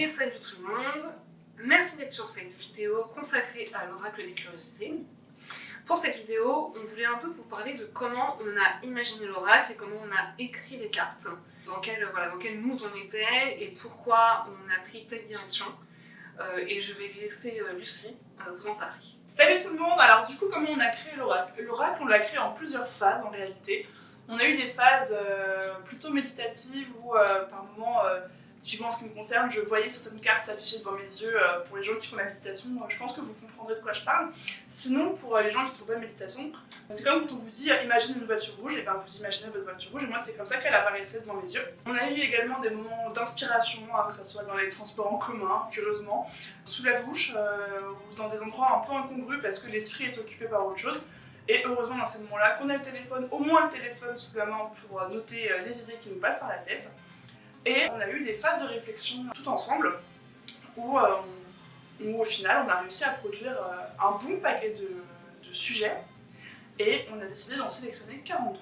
Et salut tout le monde, merci d'être sur cette vidéo consacrée à l'oracle des curiosités. Pour cette vidéo, on voulait un peu vous parler de comment on a imaginé l'oracle et comment on a écrit les cartes, dans quel mood on était et pourquoi on a pris telle direction. Et je vais laisser Lucie vous en parler. Salut tout le monde. Alors du coup, comment on a créé l'oracle? L'oracle, on l'a créé en plusieurs phases en réalité. On a eu des phases plutôt méditatives où par moments, typiquement en ce qui me concerne, je voyais certaines cartes s'afficher devant mes yeux. Pour les gens qui font la méditation, je pense que vous comprendrez de quoi je parle. Sinon, pour les gens qui ne font pas de méditation, c'est comme quand on vous dit imaginez une voiture rouge, et ben vous imaginez votre voiture rouge, et moi c'est comme ça qu'elle apparaissait devant mes yeux. On a eu également des moments d'inspiration, que ce soit dans les transports en commun, curieusement, sous la douche, ou dans des endroits un peu incongrus parce que l'esprit est occupé par autre chose. Et heureusement dans ces moments-là qu'on a le téléphone, au moins le téléphone sous la main pour noter les idées qui nous passent par la tête. Et on a eu des phases de réflexion tout ensemble où au final on a réussi à produire un bon paquet de sujets et on a décidé d'en sélectionner 42.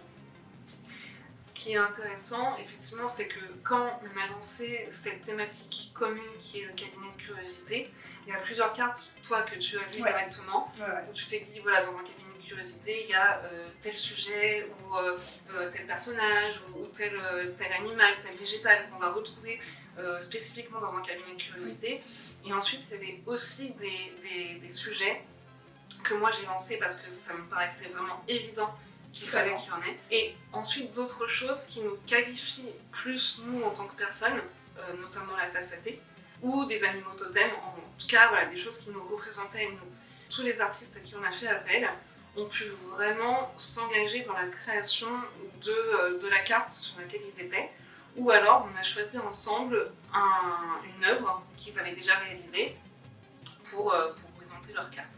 Ce qui est intéressant, effectivement, c'est que quand on a lancé cette thématique commune qui est le cabinet de curiosité, il y a plusieurs cartes, toi, que tu as vues directement, où tu t'es dit, voilà, dans un cabinet de curiosité, il y a tel sujet, ou tel personnage, ou tel animal, tel végétal qu'on va retrouver spécifiquement dans un cabinet de curiosité. Et ensuite, il y avait aussi des sujets que moi j'ai lancés parce que ça me paraissait vraiment évident qu'il fallait qu'il y en ait. Et ensuite d'autres choses qui nous qualifient plus nous en tant que personnes, notamment la tasse à thé, ou des animaux totems, en tout cas voilà, des choses qui nous représentaient nous. Tous les artistes à qui on a fait appel ont pu vraiment s'engager dans la création de la carte sur laquelle ils étaient, ou alors on a choisi ensemble une œuvre qu'ils avaient déjà réalisée pour présenter leur carte.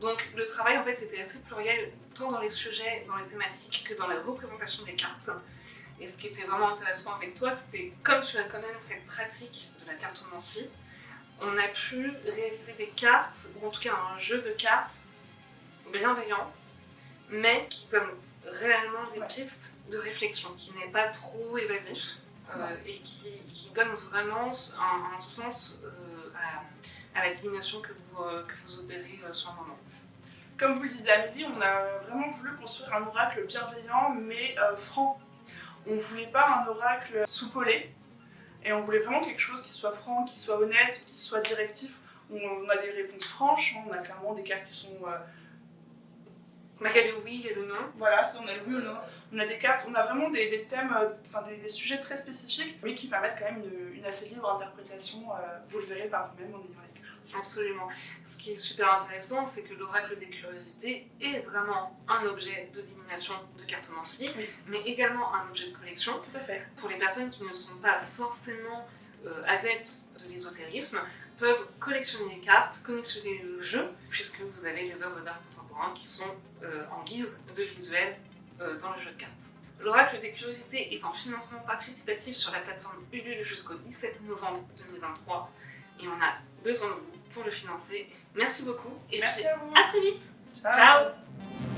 Donc le travail en fait était assez pluriel, tant dans les sujets, dans les thématiques, que dans la représentation des cartes. Et ce qui était vraiment intéressant avec toi, c'était comme tu as quand même cette pratique de la cartomancie, on a pu réaliser des cartes, ou en tout cas un jeu de cartes bienveillant, mais qui donne réellement des pistes de réflexion, qui n'est pas trop évasif, et qui donne vraiment un sens à la divination que vous opérez sur un moment. Comme vous le disiez Amélie, on a vraiment voulu construire un oracle bienveillant mais franc. On ne voulait pas un oracle soupolé et on voulait vraiment quelque chose qui soit franc, qui soit honnête, qui soit directif. On a des réponses franches, on a clairement des cartes qui sont... Il y a le oui et le non. Voilà, ça, on a le oui ou le non. On a des cartes, on a vraiment des thèmes, des sujets très spécifiques mais qui permettent quand même une assez libre interprétation. Vous le verrez par vous-même en ayant les cartes. Absolument. Ce qui est super intéressant, c'est que l'oracle des curiosités est vraiment un objet de divination de cartomancie, mais également un objet de collection. Tout à fait. Pour les personnes qui ne sont pas forcément adeptes de l'ésotérisme, peuvent collectionner les cartes, collectionner le jeu, puisque vous avez les œuvres d'art contemporain qui sont en guise de visuel dans le jeu de cartes. L'oracle des curiosités est en financement participatif sur la plateforme Ulule jusqu'au 17 novembre 2023 et on a besoin de vous pour le financer. Merci beaucoup et merci à vous. À très vite. Ciao. Ciao.